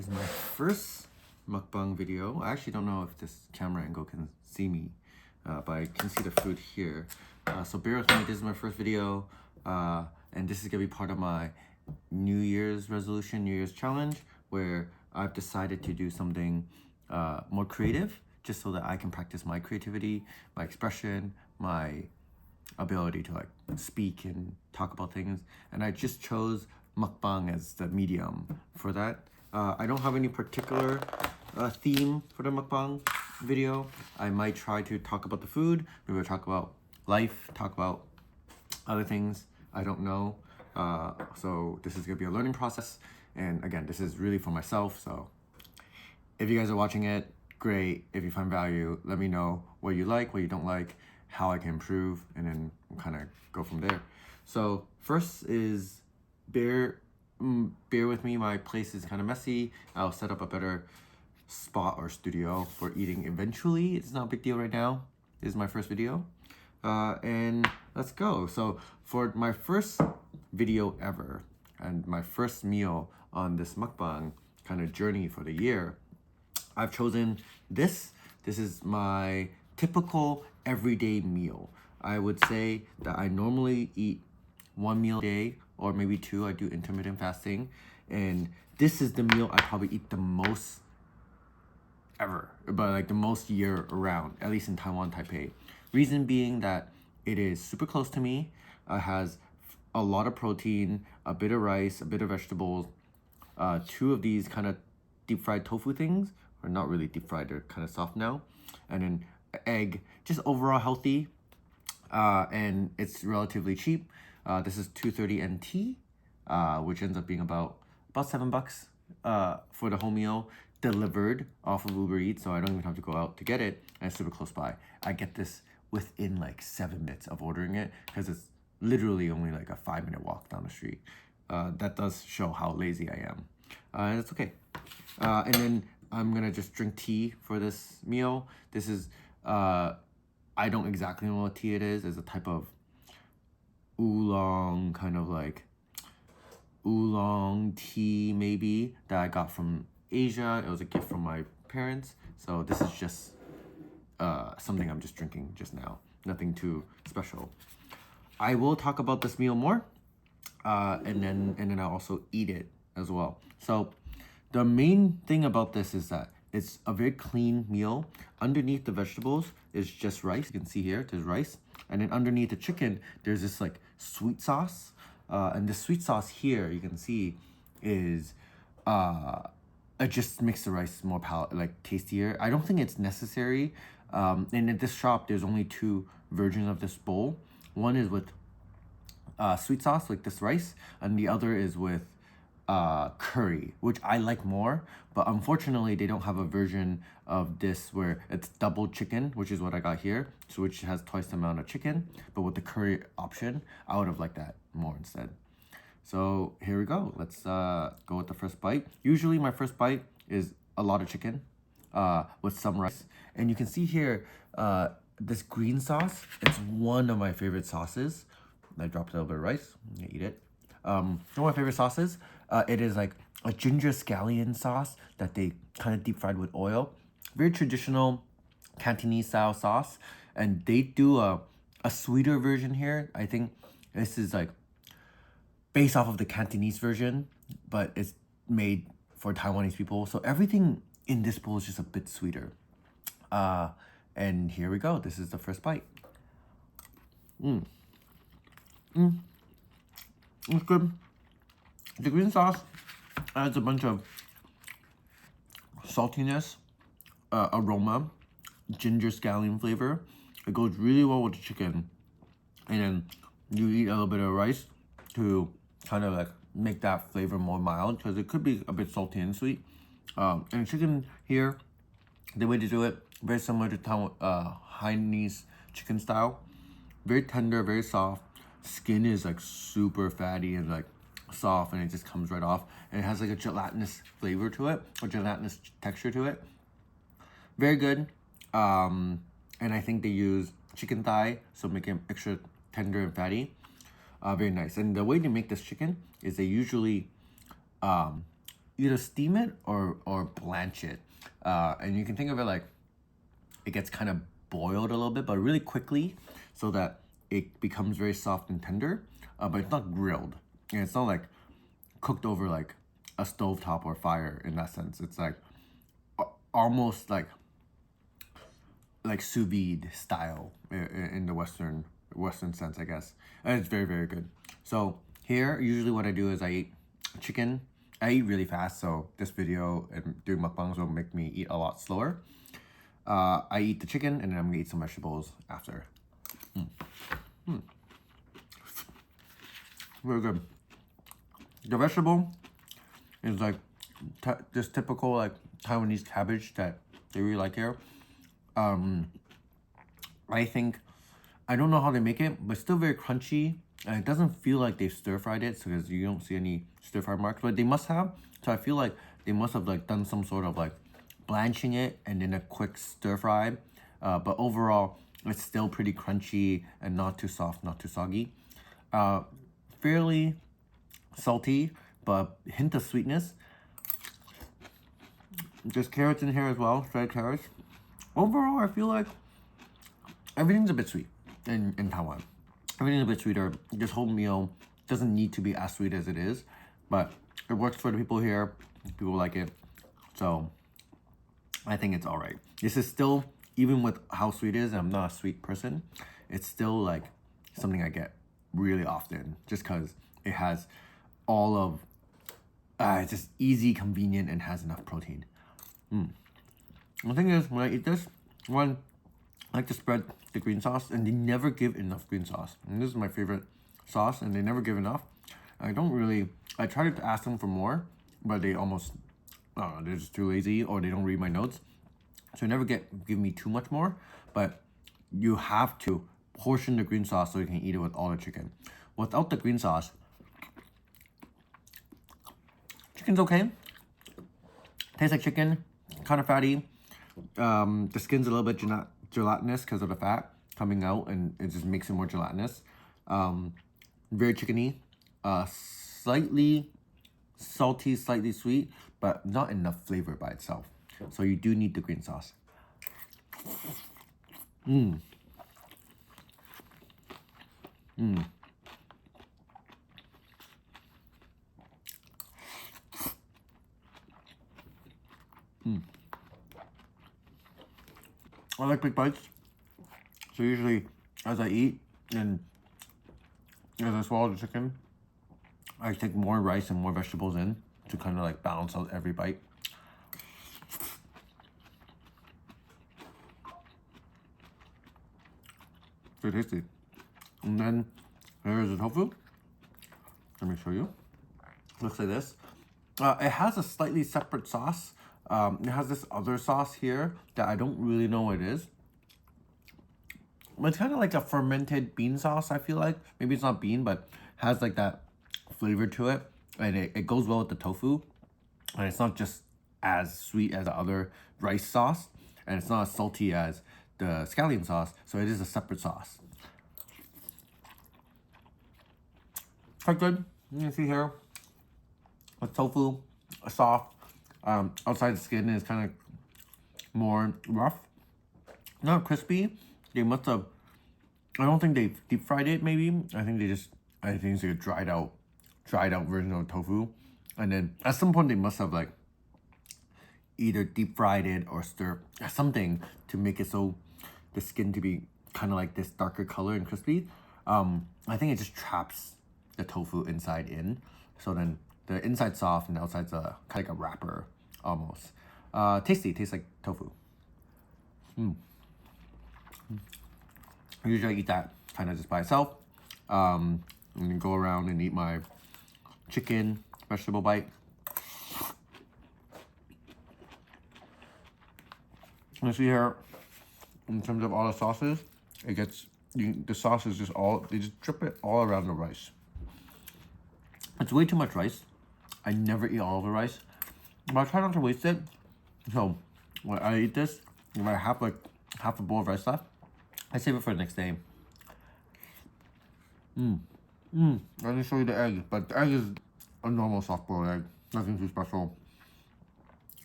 This is my first mukbang video. I actually don't know if this camera angle can see me, but I can see the food here. So bear with me, this is my first video, and this is gonna be part of my New Year's resolution, New Year's challenge, where I've decided to do something more creative, just so that I can practice my creativity, my expression, my ability to like speak and talk about things. And I just chose mukbang as the medium for that. I don't have any particular theme for the mukbang video. I might try to talk about the food, maybe talk about life, talk about other things. I don't know. So this is gonna be a learning process. And again, this is really for myself. So if you guys are watching it, great. If you find value, let me know what you like, what you don't like, how I can improve, and then we'll kind of go from there. So first is bear with me, my place is kind of messy. I'll set up a better spot or studio for eating eventually. It's not a big deal right now. This is my first video. And let's go. So for my first video ever and my first meal on this mukbang kind of journey for the year, I've chosen this. This is my typical everyday meal. I would say that I normally eat one meal a day or maybe two. I do intermittent fasting, and this is the meal I probably eat the most ever, but like the most year around, at least in Taiwan, Taipei. Reason being that it is super close to me. It has a lot of protein, a bit of rice, a bit of vegetables, two of these kind of deep fried tofu things, or not really deep fried, they're kind of soft now, and then egg, just overall healthy, and it's relatively cheap. This is 230 NT, which ends up being about $7 for the whole meal, delivered off of Uber Eats, so I don't even have to go out to get it, and it's super close by. I get this within like 7 minutes of ordering it, because it's literally only like a 5-minute walk down the street. That does show how lazy I am, and it's okay. And then I'm gonna just drink tea for this meal. This is, I don't exactly know what tea it is. It's a type of oolong, kind of like oolong tea maybe, that I got from Asia. It was a gift from my parents. So this is just something I'm just drinking just now. Nothing too special. I will talk about this meal more, and then I'll also eat it as well. So the main thing about this is that it's a very clean meal. Underneath the vegetables is just rice. You can see here, there's rice. And then underneath the chicken, there's this like sweet sauce. And the sweet sauce here, you can see, is it just makes the rice more tastier. I don't think it's necessary. And at this shop, there's only two versions of this bowl. One is with sweet sauce, like this rice, and the other is with curry, which I like more, but unfortunately they don't have a version of this where it's double chicken, which is what I got here, so which has twice the amount of chicken, but with the curry option, I would have liked that more instead. So here we go. Let's go with the first bite. Usually my first bite is a lot of chicken with some rice, and you can see here this green sauce. It's one of my favorite sauces. I dropped a little bit of rice. I'm gonna eat it. One of my favorite sauces. It is like a ginger scallion sauce that they kind of deep fried with oil. Very traditional Cantonese style sauce. And they do a sweeter version here. I think this is like based off of the Cantonese version, but it's made for Taiwanese people. So everything in this bowl is just a bit sweeter. And here we go. This is the first bite. It's good. The green sauce adds a bunch of saltiness, aroma, ginger scallion flavor. It goes really well with the chicken. And then you eat a little bit of rice to kind of like make that flavor more mild, because it could be a bit salty and sweet. And chicken here, the way to do it, very similar to Hainanese chicken style. Very tender, very soft. Skin is like super fatty and like soft, and it just comes right off, and it has like a gelatinous flavor to it, or gelatinous texture to it. Very good. And I think they use chicken thigh, so make it extra tender and fatty. Very nice. And the way they make this chicken is they usually either steam it or blanch it. And you can think of it like it gets kind of boiled a little bit, but really quickly so that it becomes very soft and tender, but it's not grilled. And it's not like cooked over like a stovetop or fire in that sense. It's like almost like sous vide style in the Western sense, I guess. And it's very, very good. So here, usually what I do is I eat chicken. I eat really fast, so this video and doing mukbangs will make me eat a lot slower. I eat the chicken and then I'm gonna eat some vegetables after. Very good. The vegetable is like this typical like Taiwanese cabbage that they really like here. I think, I don't know how they make it, but it's still very crunchy. And it doesn't feel like they've stir-fried it, so because you don't see any stir-fry marks, but they must have. So I feel like they must have like done some sort of like blanching it and then a quick stir-fry. But overall, it's still pretty crunchy and not too soft, not too soggy. Fairly salty, but hint of sweetness. There's carrots in here as well, shredded carrots. Overall, I feel like everything's a bit sweet in Taiwan. Everything's a bit sweeter. This whole meal doesn't need to be as sweet as it is, but it works for the people here. People like it. So I think it's all right. This is still, even with how sweet it is, I'm not a sweet person, it's still like something I get really often just because it has all of, it's just easy, convenient, and has enough protein. The thing is, when I eat this, one, I like to spread the green sauce, and they never give enough green sauce. And this is my favorite sauce, and they never give enough. I tried to ask them for more, but they almost, they're just too lazy, or they don't read my notes. So they never give me too much more, but you have to portion the green sauce so you can eat it with all the chicken. Without the green sauce, chicken's okay. Tastes like chicken, kind of fatty. The skin's a little bit gelatinous because of the fat coming out, and it just makes it more gelatinous. Very chickeny, slightly salty, slightly sweet, but not enough flavor by itself. So you do need the green sauce. I like big bites, so usually as I eat and as I swallow the chicken, I take more rice and more vegetables in to kind of like balance out every bite. Very tasty. And then here's the tofu. Let me show you. Looks like this. It has a slightly separate sauce. It has this other sauce here that I don't really know what it is. It's kind of like a fermented bean sauce, I feel like. Maybe it's not bean, but has like that flavor to it. And it goes well with the tofu. And it's not just as sweet as the other rice sauce. And it's not as salty as the scallion sauce. So it is a separate sauce. Quite good. You can see here. The tofu, soft. Outside the skin is kind of more rough, not crispy. They must have, I don't think they deep fried it. Maybe I think it's like a dried out version of tofu, and then at some point they must have like either deep fried it or stir something to make it so the skin to be kind of like this darker color and crispy. I think it just traps the tofu inside in, so then the inside's soft and the outside's kind of like a wrapper almost. Tasty, tastes like tofu. Usually I eat that kind of just by itself. And then go around and eat my chicken vegetable bite. You see here, in terms of all the sauces, it gets, the sauce is just all, they just drip it all around the rice. It's way too much rice. I never eat all of the rice, but I try not to waste it. So when I eat this, if I have like half a bowl of rice left, I save it for the next day. I didn't show you the egg, but the egg is a normal soft boiled egg. Nothing too special.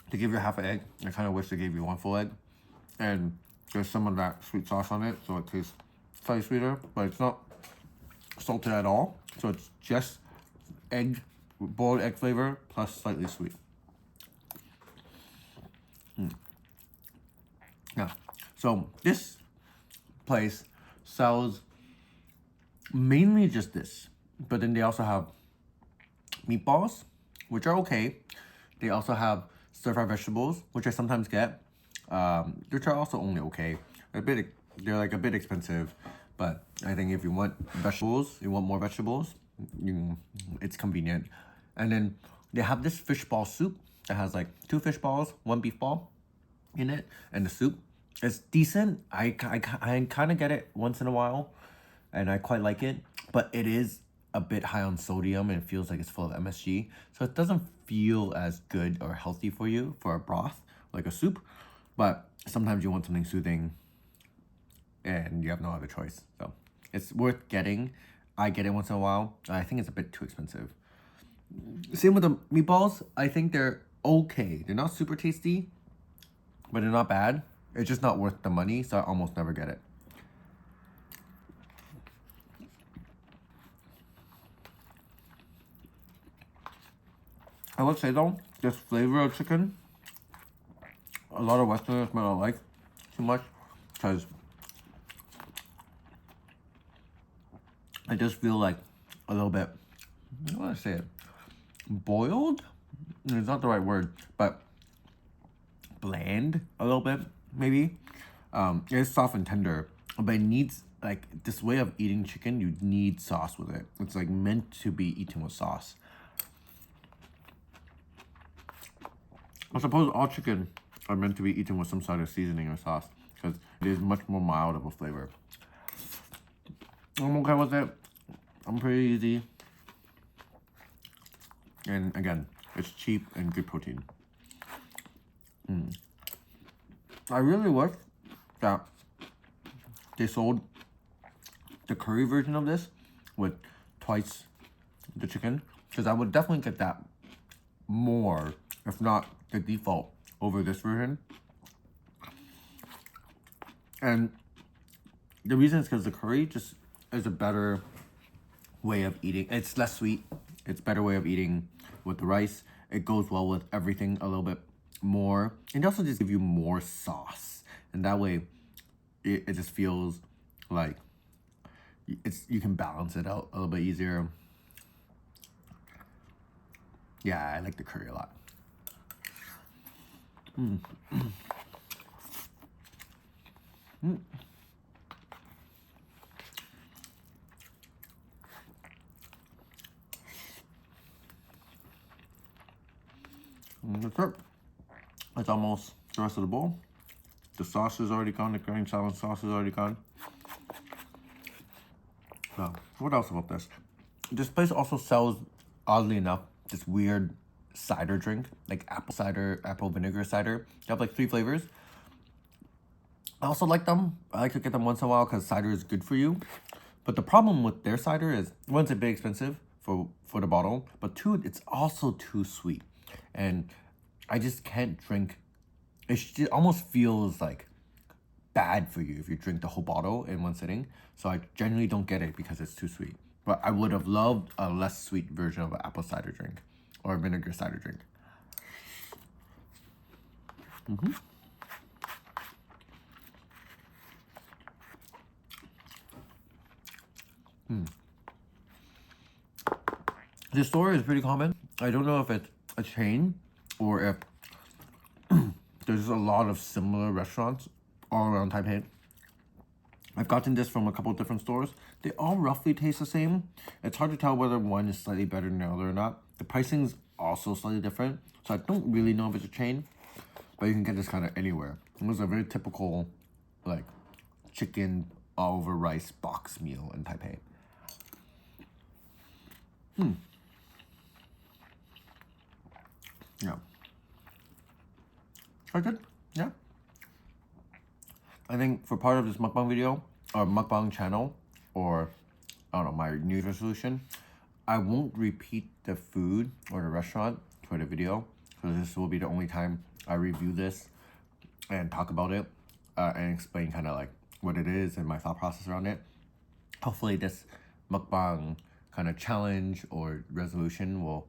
They give you half an egg. I kind of wish they gave you one full egg. And there's some of that sweet sauce on it, so it tastes slightly sweeter, but it's not salted at all. So it's just egg, boiled egg flavor plus slightly sweet. Yeah. So this place sells mainly just this, but then they also have meatballs, which are okay. They also have stir-fried vegetables, which I sometimes get, which are also only okay. They're like a bit expensive, but I think if you want vegetables, you want more vegetables, it's convenient. And then they have this fish ball soup that has like 2 fish balls, 1 beef ball in it, and the soup is decent. I kind of get it once in a while, and I quite like it, but it is a bit high on sodium and it feels like it's full of MSG, so it doesn't feel as good or healthy for you for a broth like a soup. But sometimes you want something soothing and you have no other choice, so it's worth getting. I get it once in a while. I think it's a bit too expensive. Same with the meatballs. I think they're okay. They're not super tasty, but they're not bad. It's just not worth the money, so I almost never get it. I would say though, this flavor of chicken, a lot of Westerners might not like too much, because I just feel like a little bit, how do I say it, boiled? It's not the right word, but bland a little bit, maybe. It's soft and tender, but it needs, like, this way of eating chicken, you need sauce with it. It's like meant to be eaten with sauce. I suppose all chicken are meant to be eaten with some sort of seasoning or sauce, because it is much more mild of a flavor. I'm okay with it. I'm pretty easy. And again, it's cheap and good protein. I really wish that they sold the curry version of this with twice the chicken, because I would definitely get that more, if not the default, over this version. And the reason is because the curry just is a better way of eating. It's less sweet. It's a better way of eating with the rice. It goes well with everything a little bit more. And they also just give you more sauce. And that way, it just feels like you can balance it out a little bit easier. Yeah, I like the curry a lot. That's it. It's almost the rest of the bowl. The sauce is already gone. The green salad sauce is already gone. So, what else about this? This place also sells, oddly enough, this weird cider drink, like apple cider, apple vinegar cider. They have like 3 flavors. I also like them. I like to get them once in a while because cider is good for you. But the problem with their cider is, one, it's a bit expensive for the bottle, but 2, it's also too sweet. And I just can't drink. It almost feels like bad for you if you drink the whole bottle in one sitting. So I generally don't get it because it's too sweet. But I would have loved a less sweet version of an apple cider drink or a vinegar cider drink. This store is pretty common. I don't know if it's a chain or if there's a lot of similar restaurants all around Taipei. I've gotten this from a couple of different stores. They all roughly taste the same. It's hard to tell whether one is slightly better than the other or not. The pricing's also slightly different, so I don't really know if it's a chain, but you can get this kind of anywhere. It was a very typical, like, chicken all over rice box meal in Taipei. Yeah. Quite good. Yeah. I think for part of this mukbang video, or mukbang channel, or I don't know, my New Year's resolution, I won't repeat the food or the restaurant for the video, so this will be the only time I review this and talk about it and explain kind of like what it is and my thought process around it. Hopefully this mukbang kind of challenge or resolution will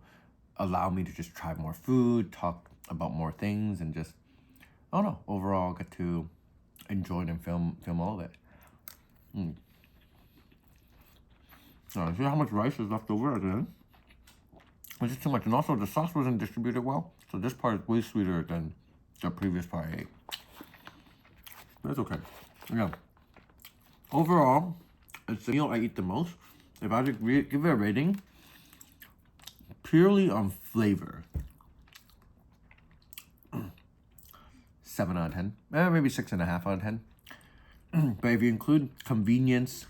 allow me to just try more food, talk about more things, and just, I don't know, overall get to enjoy it and film all of it. See how much rice is left over at the end? It's just too much. And also the sauce wasn't distributed well, so this part is way sweeter than the previous part I ate. But it's okay. Yeah. Overall, it's the meal I eat the most. If I had to give it a rating, purely on flavor, 7 out of 10. Maybe 6.5 out of 10. But if you include convenience,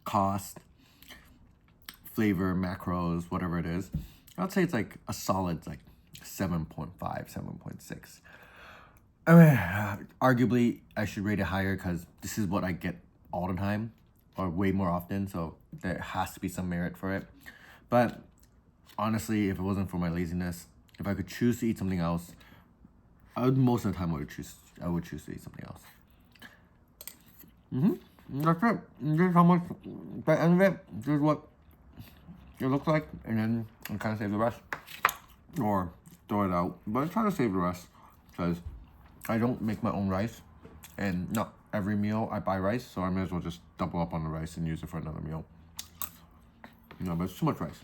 cost, flavor, macros, whatever it is, I'd say it's like a solid like 7.5, 7.6. I mean, arguably I should rate it higher because this is what I get all the time or way more often, so there has to be some merit for it. But honestly, if it wasn't for my laziness, if I could choose to eat something else, most of the time I would choose to eat something else. That's it. This is how much, by the end of it, this is what it looks like, and then I kind of save the rest or throw it out. But I try to save the rest because I don't make my own rice, and not every meal I buy rice, so I may as well just double up on the rice and use it for another meal. But it's too much rice.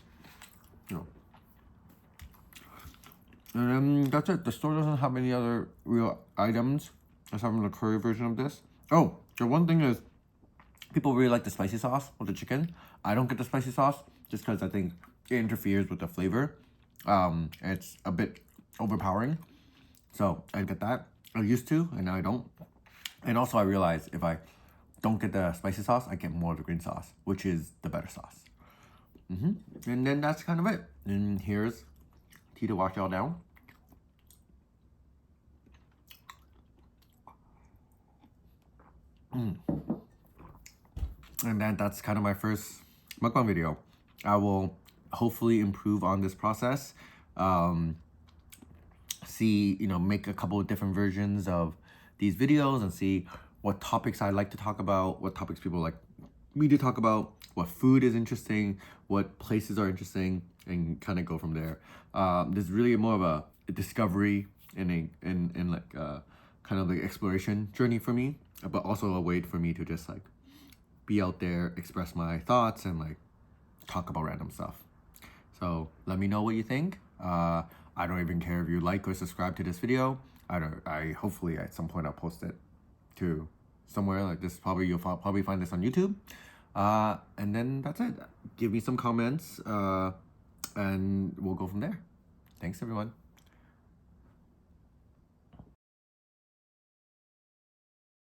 And then that's it. The store doesn't have any other real items aside from the curry version of this. Oh, the one thing is, people really like the spicy sauce with the chicken. I don't get the spicy sauce just because I think it interferes with the flavor. It's a bit overpowering. So I get that. I used to, and now I don't. And also I realize if I don't get the spicy sauce, I get more of the green sauce, which is the better sauce. And then that's kind of it. And here's tea to wash y'all down. And then that's kind of my first mukbang video. I will hopefully improve on this process. Make a couple of different versions of these videos and see what topics I like to talk about, what topics people like me to talk about, what food is interesting, what places are interesting, and kind of go from there. This is really more of a discovery and kind of like exploration journey for me, but also a way for me to just like be out there, express my thoughts, and like talk about random stuff. So let me know what you think. I don't even care if you like or subscribe to this video. I hopefully at some point I'll post it to somewhere like this. You'll probably find this on YouTube. And then that's it. Give me some comments, and we'll go from there. Thanks everyone.